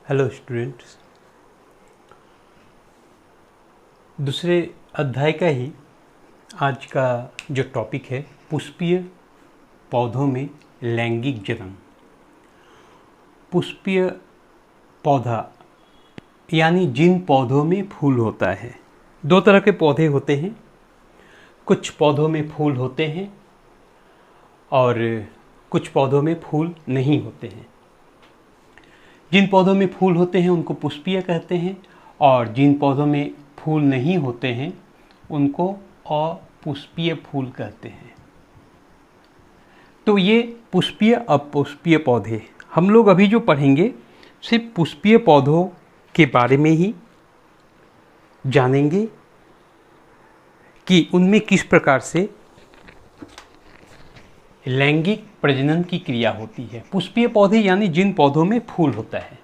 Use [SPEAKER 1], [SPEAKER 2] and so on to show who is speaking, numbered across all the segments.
[SPEAKER 1] Hello students, दूसरे अध्याय का ही आज का जो टॉपिक है पुष्पीय पौधों में लैंगिक जनन। पुष्पीय पौधा यानी जिन पौधों में फूल होता है। दो तरह के पौधे होते हैं, कुछ पौधों में फूल होते हैं और कुछ पौधों में फूल नहीं होते हैं। जिन पौधों में फूल होते हैं उनको पुष्पीय कहते हैं और जिन पौधों में फूल नहीं होते हैं उनको अपुष्पीय फूल कहते हैं। तो ये पुष्पीय अपुष्पीय पौधे हम लोग अभी जो पढ़ेंगे सिर्फ पुष्पीय पौधों के बारे में ही जानेंगे कि उनमें किस प्रकार से लैंगिक प्रजनन की क्रिया होती है। पुष्पीय पौधे यानी जिन पौधों में फूल होता है।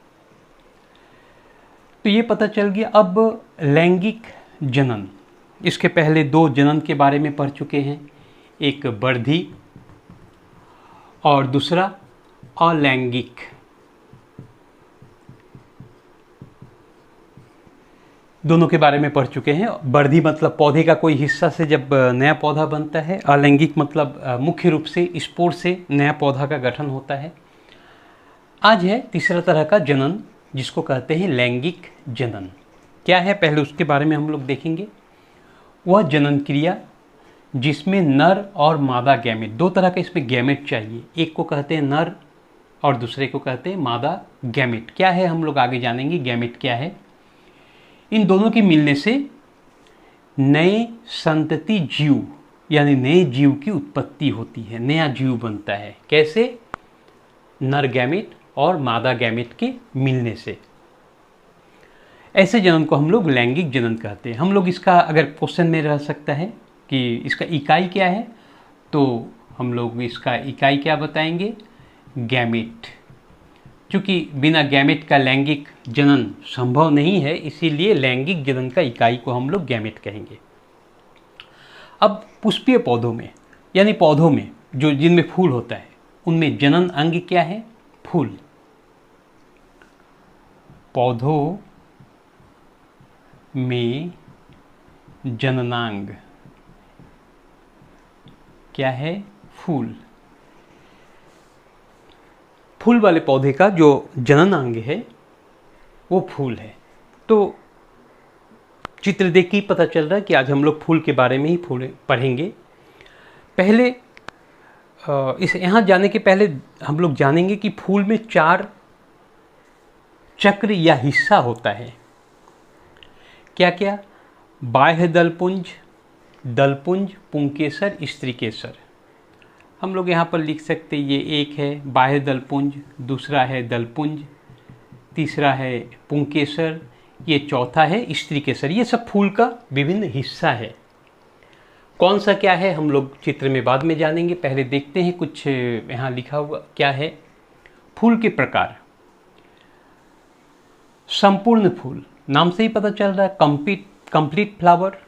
[SPEAKER 1] तो ये पता चल गया। अब लैंगिक जनन, इसके पहले दो जनन के बारे में पढ़ चुके हैं, एक वर्धी और दूसरा अलैंगिक। दोनों के बारे में पढ़ चुके हैं। वर्धी मतलब पौधे का कोई हिस्सा से जब नया पौधा बनता है। अलैंगिक मतलब मुख्य रूप से स्पोर से नया पौधा का गठन होता है। आज है तीसरा तरह का जनन जिसको कहते हैं लैंगिक जनन। क्या है पहले उसके बारे में हम लोग देखेंगे। वह जनन क्रिया जिसमें नर और मादा गैमेट, दो तरह का इसमें गैमेट चाहिए, एक को कहते हैं नर और दूसरे को कहते हैं मादा गैमेट। क्या है हम लोग आगे जानेंगे गैमेट क्या है। इन दोनों के मिलने से नए संतति जीव यानी नए जीव की उत्पत्ति होती है, नया जीव बनता है। कैसे? नर गैमेट और मादा गैमेट के मिलने से। ऐसे जनन को हम लोग लैंगिक जनन कहते हैं। हम लोग इसका अगर क्वेश्चन में रह सकता है कि इसका इकाई क्या है, तो हम लोग इसका इकाई क्या बताएंगे? गैमेट। चूँकि बिना गैमेट का लैंगिक जनन संभव नहीं है, इसीलिए लैंगिक जनन का इकाई को हम लोग गैमेट कहेंगे। अब पुष्पीय पौधों में यानी पौधों में जो जिनमें फूल होता है उनमें जनन अंग क्या है? फूल। पौधों में जननांग क्या है? फूल। फूल वाले पौधे का जो जननांग है वो फूल है। तो चित्र देख के ही पता चल रहा है कि आज हम लोग फूल के बारे में ही पढ़ेंगे। पहले इस यहाँ जाने के पहले हम लोग जानेंगे कि फूल में 4 चक्र या हिस्सा होता है। क्या क्या? बाह्य दलपुंज, दलपुंज, पुंकेसर, स्त्रीकेसर। हम लोग यहाँ पर लिख सकते हैं, ये एक है बाह्य दलपुंज, दूसरा है दलपुंज, तीसरा है पुंकेसर, ये चौथा है स्त्रीकेसर। ये सब फूल का विभिन्न हिस्सा है। कौन सा क्या है हम लोग चित्र में बाद में जानेंगे। पहले देखते हैं कुछ यहाँ लिखा हुआ क्या है। फूल के प्रकार। संपूर्ण फूल, नाम से ही पता चल रहा है कंप्लीट फ्लावर।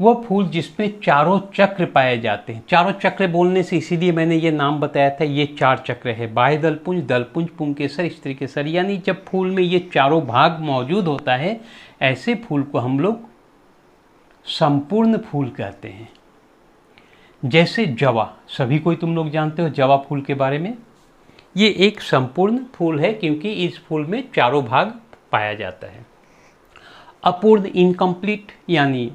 [SPEAKER 1] वह फूल जिसमें चारों चक्र पाए जाते हैं। चारों चक्र बोलने से इसीलिए मैंने ये नाम बताया था। ये 4 चक्र है, बाह्य दलपुंज, दलपुंज, पुंकेसर, स्त्रीकेसर। यानी जब फूल में ये चारों भाग मौजूद होता है, ऐसे फूल को हम लोग संपूर्ण फूल कहते हैं। जैसे जवा, सभी कोई तुम लोग जानते हो जवा फूल के बारे में। ये एक संपूर्ण फूल है क्योंकि इस फूल में चारों भाग पाया जाता है। अपूर्ण इनकम्प्लीट यानी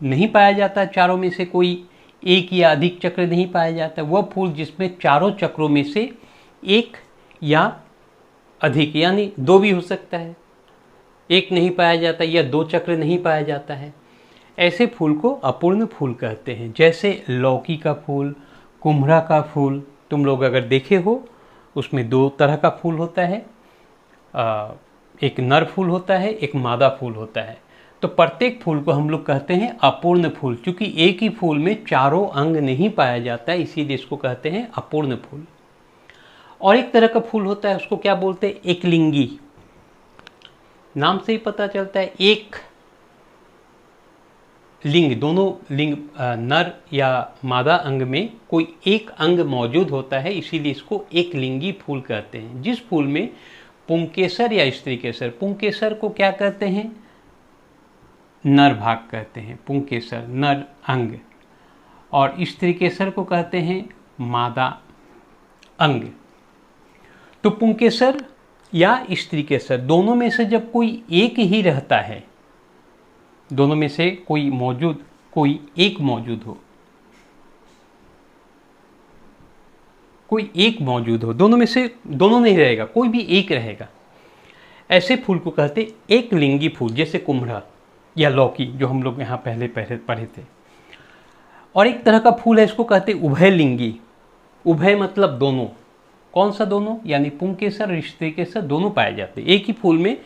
[SPEAKER 1] नहीं पाया जाता, चारों में से कोई एक या अधिक चक्र नहीं पाया जाता। वह फूल जिसमें चारों चक्रों में से एक या अधिक यानी 2 भी हो सकता है, एक नहीं पाया जाता या 2 चक्र नहीं पाया जाता है, ऐसे फूल को अपूर्ण फूल कहते हैं। जैसे लौकी का फूल, कुम्हरा का फूल तुम लोग अगर देखे हो, उसमें 2 तरह का फूल होता है। एक नर फूल होता है, एक मादा फूल होता है। तो प्रत्येक फूल को हम लोग कहते हैं अपूर्ण फूल। क्योंकि एक ही फूल में चारों अंग नहीं पाया जाता है, इसीलिए इसको कहते हैं अपूर्ण फूल। और एक तरह का फूल होता है, उसको क्या बोलते हैं? एकलिंगी। नाम से ही पता चलता है एक लिंग, दोनों लिंग नर या मादा अंग में कोई एक अंग मौजूद होता है, इसीलिए इसको एकलिंगी फूल कहते हैं। जिस फूल में पुंकेसर या स्त्रीकेसर। पुंकेसर को क्या कहते हैं? नर भाग कहते हैं, पुंकेसर नर अंग, और स्त्रीकेसर को कहते हैं मादा अंग। तो पुंकेसर या स्त्रीकेसर दोनों में से जब कोई एक ही रहता है, दोनों में से कोई एक मौजूद हो, दोनों में से दोनों नहीं रहेगा, कोई भी एक रहेगा, ऐसे फूल को कहते एक लिंगी फूल, जैसे कुम्हड़ा या लौकी जो हम लोग यहाँ पहले पढ़े थे। और एक तरह का फूल है, इसको कहते उभय लिंगी। उभय मतलब दोनों। कौन सा दोनों? यानी पुंकेसर और स्त्रीकेसर दोनों पाए जाते हैं। एक ही फूल में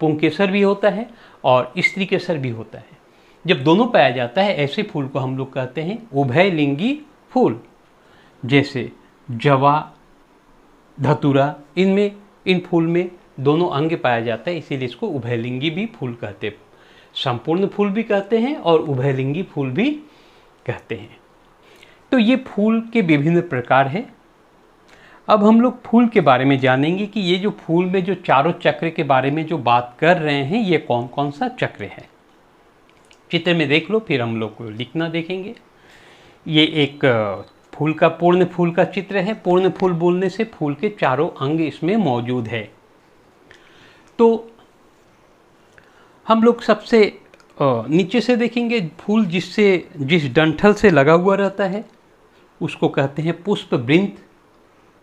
[SPEAKER 1] पुंकेसर भी होता है और स्त्रीकेसर भी होता है। जब दोनों पाया जाता है, ऐसे फूल को हम लोग कहते हैं उभय लिंगी फूल। जैसे जवा, धतूरा, इन फूल में दोनों अंग पाया जाता है, इसीलिए इसको उभयलिंगी भी फूल कहते हैं। संपूर्ण फूल भी कहते हैं और उभयलिंगी फूल भी कहते हैं। तो ये फूल के विभिन्न प्रकार हैं। अब हम लोग फूल के बारे में जानेंगे कि ये जो फूल में जो चारों चक्र के बारे में जो बात कर रहे हैं, ये कौन कौन सा चक्र है। चित्र में देख लो, फिर हम लोग को लिखना देखेंगे। ये एक फूल का, पूर्ण फूल का चित्र है। पूर्ण फूल बोलने से फूल के चारों अंग इसमें मौजूद है। तो हम लोग सबसे नीचे से देखेंगे, फूल जिस डंठल से लगा हुआ रहता है उसको कहते हैं पुष्प वृंत।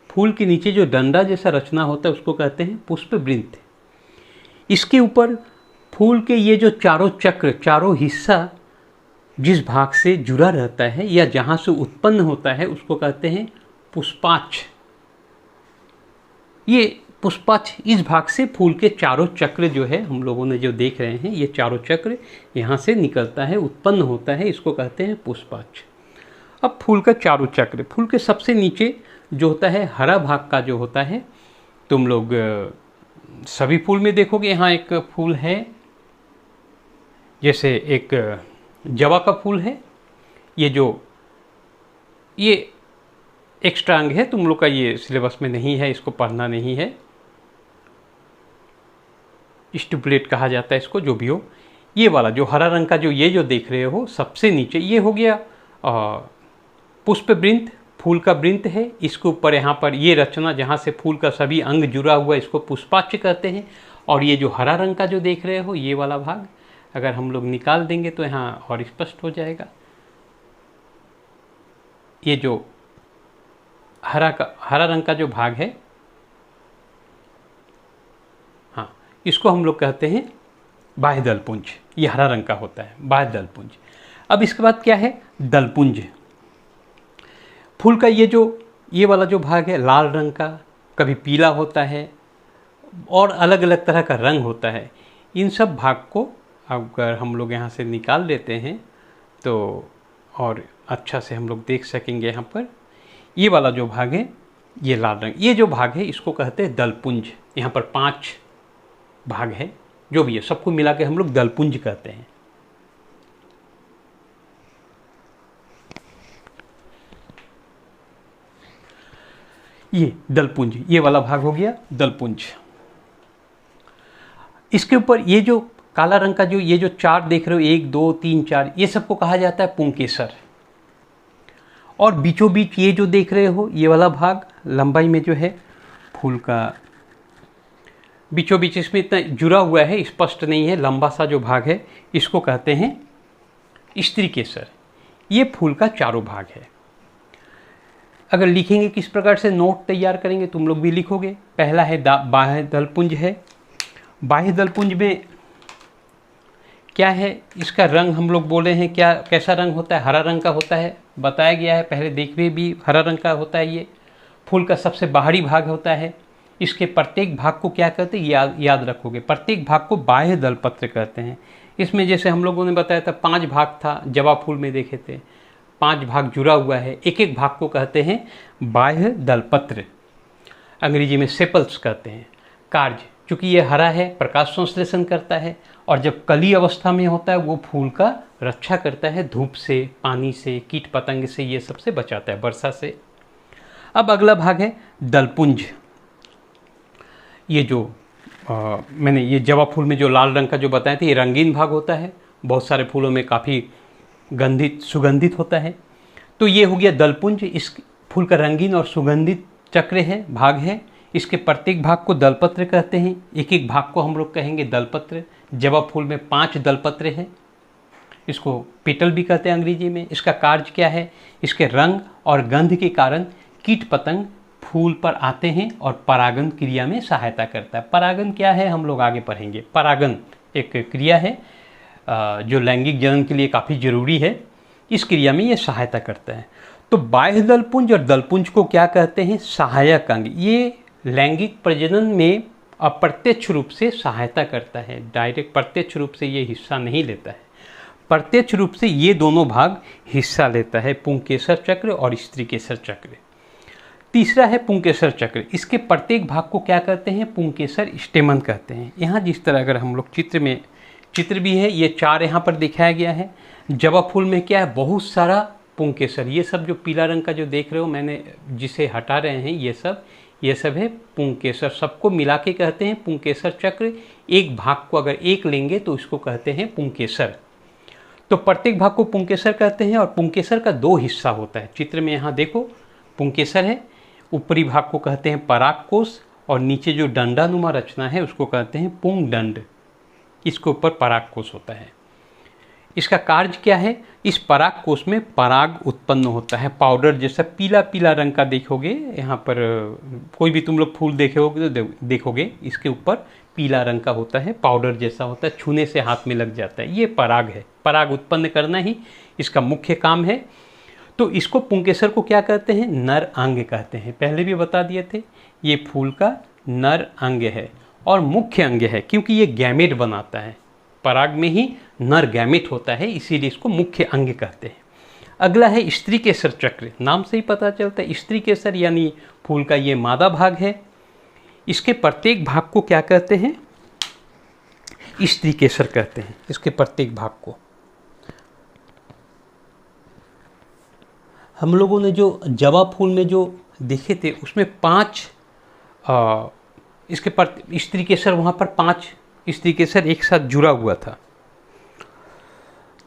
[SPEAKER 1] फूल के नीचे जो डंडा जैसा रचना होता है उसको कहते हैं पुष्प वृंत। इसके ऊपर फूल के ये जो चारों चक्र, चारों हिस्सा जिस भाग से जुड़ा रहता है या जहाँ से उत्पन्न होता है उसको कहते हैं पुष्पाक्ष। ये पुष्पाक्ष, इस भाग से फूल के चारों चक्र जो है हम लोगों ने जो देख रहे हैं, ये चारों चक्र यहाँ से निकलता है, उत्पन्न होता है, इसको कहते हैं पुष्पाक्ष। अब फूल का चारों चक्र, फूल के सबसे नीचे जो होता है हरा भाग का जो होता है, तुम लोग सभी फूल में देखोगे यहाँ एक फूल है, जैसे एक जवा का फूल है। ये एक्स्ट्रा अंग है, तुम लोग का ये सिलेबस में नहीं है, इसको पढ़ना नहीं है। स्टिपुलेट कहा जाता है इसको, जो भी हो। ये वाला जो हरा रंग का जो देख रहे हो सबसे नीचे, ये हो गया पुष्प वृंत, फूल का वृंत है। इसके ऊपर यहाँ पर ये रचना जहाँ से फूल का सभी अंग जुड़ा हुआ है, इसको पुष्पाक्ष कहते हैं। और ये जो हरा रंग का जो देख रहे हो, ये वाला भाग अगर हम लोग निकाल देंगे तो यहाँ और स्पष्ट हो जाएगा। ये जो हरा रंग का जो भाग है, हाँ, इसको हम लोग कहते हैं बाह्य दलपुंज। ये हरा रंग का होता है, बाह्य दलपुंज। अब इसके बाद क्या है? दलपुंज। फूल का ये वाला जो भाग है लाल रंग का, कभी पीला होता है और अलग अलग तरह का रंग होता है। इन सब भाग को अगर हम लोग यहाँ से निकाल लेते हैं तो और अच्छा से हम लोग देख सकेंगे। यहाँ पर ये वाला जो भाग है, ये लाल रंग, ये जो भाग है इसको कहते हैं दलपुंज। यहाँ पर 5 भाग है, जो भी है सबको मिला के हम लोग दलपुंज कहते हैं। ये दलपुंज, ये वाला भाग हो गया दलपुंज। इसके ऊपर ये जो काला रंग का ये जो 4 देख रहे हो, 1 2 3 4, ये सबको कहा जाता है पुंकेसर। और बीचों बीच ये जो देख रहे हो, ये वाला भाग लंबाई में जो है फूल का बीचों बीच, इसमें इतना जुड़ा हुआ है, स्पष्ट नहीं है, लंबा सा जो भाग है इसको कहते हैं स्त्रीकेसर। ये फूल का चारों भाग है। अगर लिखेंगे किस प्रकार से, नोट तैयार करेंगे, तुम लोग भी लिखोगे। पहला है बाह्य दलपुंज है। बाह्य दलपुंज में क्या है, इसका रंग हम लोग बोले हैं, क्या कैसा रंग होता है? हरा रंग का होता है, बताया गया है पहले, देखिए भी हरा रंग का होता है। ये फूल का सबसे बाहरी भाग होता है। इसके प्रत्येक भाग को क्या कहते हैं, याद रखोगे, प्रत्येक भाग को बाह्य दलपत्र कहते हैं। इसमें जैसे हम लोगों ने बताया था 5 भाग था, जवा फूल में देखे थे 5 भाग जुड़ा हुआ है। एक एक भाग को कहते हैं बाह्य दलपत्र, अंग्रेजी में सेपल्स कहते हैं। कार्य, चूँकि ये हरा है, प्रकाश संश्लेषण करता है, और जब कली अवस्था में होता है वो फूल का रक्षा करता है, धूप से, पानी से, कीट पतंग से, ये सबसे बचाता है, वर्षा से। अब अगला भाग है दलपुंज। ये जो मैंने ये जवा फूल में जो लाल रंग का जो बताया था, ये रंगीन भाग होता है, बहुत सारे फूलों में काफ़ी सुगंधित होता है। तो ये हो गया दलपुंज, इस फूल का रंगीन और सुगंधित चक्र है, भाग है। इसके प्रत्येक भाग को दलपत्र कहते हैं, एक एक भाग को हम लोग कहेंगे दलपत्र। जवा फूल में 5 दलपत्र हैं, इसको पेटल भी कहते हैं अंग्रेजी में। इसका कार्य क्या है? इसके रंग और गंध के कारण कीट पतंग फूल पर आते हैं और परागन क्रिया में सहायता करता है। परागन क्या है हम लोग आगे पढ़ेंगे। परागन एक क्रिया है जो लैंगिक जनन के लिए काफ़ी ज़रूरी है, इस क्रिया में ये सहायता करता है। तो बाह्य दलपुंज और दलपुंज को क्या कहते हैं? सहायक अंग। ये लैंगिक प्रजनन में अप्रत्यक्ष रूप से सहायता करता है, डायरेक्ट प्रत्यक्ष रूप से ये हिस्सा नहीं लेता है, प्रत्यक्ष रूप से ये दोनों भाग हिस्सा लेता है, पुंकेसर चक्र और स्त्रीकेसर चक्र। तीसरा है पुंकेसर चक्र, इसके प्रत्येक भाग को क्या कहते हैं? पुंकेसर स्टेमन कहते हैं। यहाँ जिस तरह अगर हम लोग चित्र भी है, ये 4 यहाँ पर दिखाया गया है। जवा फूल में क्या है? बहुत सारा पुंकेसर, ये सब जो पीला रंग का जो देख रहे हो मैंने जिसे हटा रहे हैं, ये सब है पुंकेसर, सबको मिला के कहते हैं पुंकेसर चक्र। एक भाग को अगर एक लेंगे तो इसको कहते हैं पुंकेसर। तो प्रत्येक भाग को पुंकेसर कहते हैं और पुंकेसर का 2 हिस्सा होता है। चित्र में यहाँ देखो पुंकेसर है, ऊपरी भाग को कहते हैं परागकोश और नीचे जो डंडानुमा रचना है उसको कहते हैं पुंगडंड, इसके ऊपर परागकोश होता है। इसका कार्य क्या है? इस परागकोश में पराग उत्पन्न होता है, पाउडर जैसा पीला पीला रंग का देखोगे यहाँ पर, कोई भी तुम लोग फूल देखोगे तो देखोगे इसके ऊपर पीला रंग का होता है, पाउडर जैसा होता है, छूने से हाथ में लग जाता है। ये पराग है, पराग उत्पन्न करना ही इसका मुख्य काम है। तो इसको पुंकेसर को क्या कहते हैं? नर अंग कहते हैं। पहले भी बता दिए थे, ये फूल का नर अंग है और मुख्य अंग है, क्योंकि ये गैमेट बनाता है, पराग में ही नर गैमेट होता है, इसीलिए इसको मुख्य अंग कहते हैं। अगला है स्त्रीकेसर चक्र, नाम से ही पता चलता है स्त्रीकेसर यानी फूल का ये मादा भाग है। इसके प्रत्येक भाग को क्या कहते हैं? स्त्रीकेसर कहते हैं, इसके प्रत्येक भाग को। हम लोगों ने जो जवा फूल में जो देखे थे उसमें 5 इसके स्त्रीकेसर, वहाँ पर 5 स्त्रीकेसर एक साथ जुड़ा हुआ था।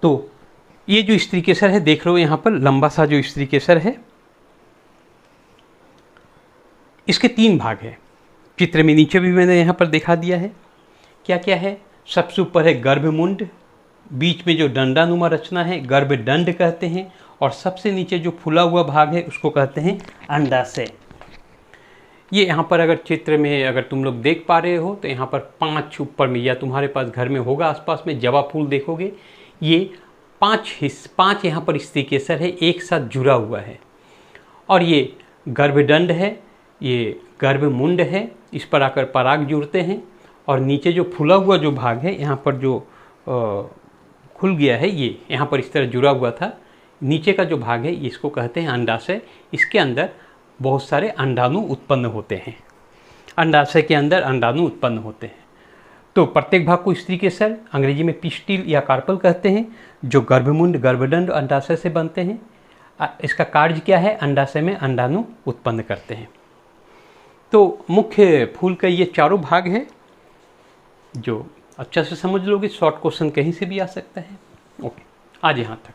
[SPEAKER 1] तो ये जो स्त्रीकेसर है देख रहे हो यहाँ पर लंबा सा जो स्त्रीकेसर है, इसके 3 भाग है। चित्र में नीचे भी मैंने यहाँ पर दिखा दिया है क्या क्या है। सबसे ऊपर है गर्भमुंड, बीच में जो डंडानुमा रचना है गर्भदंड कहते हैं, और सबसे नीचे जो फूला हुआ भाग है उसको कहते हैं अंडाशय। ये यहाँ पर अगर चित्र में अगर तुम लोग देख पा रहे हो तो यहाँ पर 5 ऊपर में, या तुम्हारे पास घर में होगा आसपास में, जवा फूल देखोगे, ये 5 यहाँ पर स्त्रीकेसर है, एक साथ जुड़ा हुआ है। और ये गर्भदंड है, ये गर्भमुंड है, इस पर आकर पराग जुड़ते हैं। और नीचे जो फूला हुआ जो भाग है यहाँ पर जो खुल गया है, ये यहाँ पर इस तरह जुड़ा हुआ था, नीचे का जो भाग है इसको कहते हैं अंडाशय। इसके अंदर बहुत सारे अंडाणु उत्पन्न होते हैं, अंडाशय के अंदर अंडाणु उत्पन्न होते हैं। तो प्रत्येक भाग को स्त्रीकेसर, अंग्रेजी में पिस्टिल या कार्पल कहते हैं, जो गर्भमुंड गर्भदंड अंडाशय से बनते हैं। इसका कार्य क्या है? अंडाशय में अंडाणु उत्पन्न करते हैं। तो मुख्य फूल का ये 4 भाग है, जो अच्छा से समझ लोगे, शॉर्ट क्वेश्चन कहीं से भी आ सकता है। ओके, आज यहाँ तक।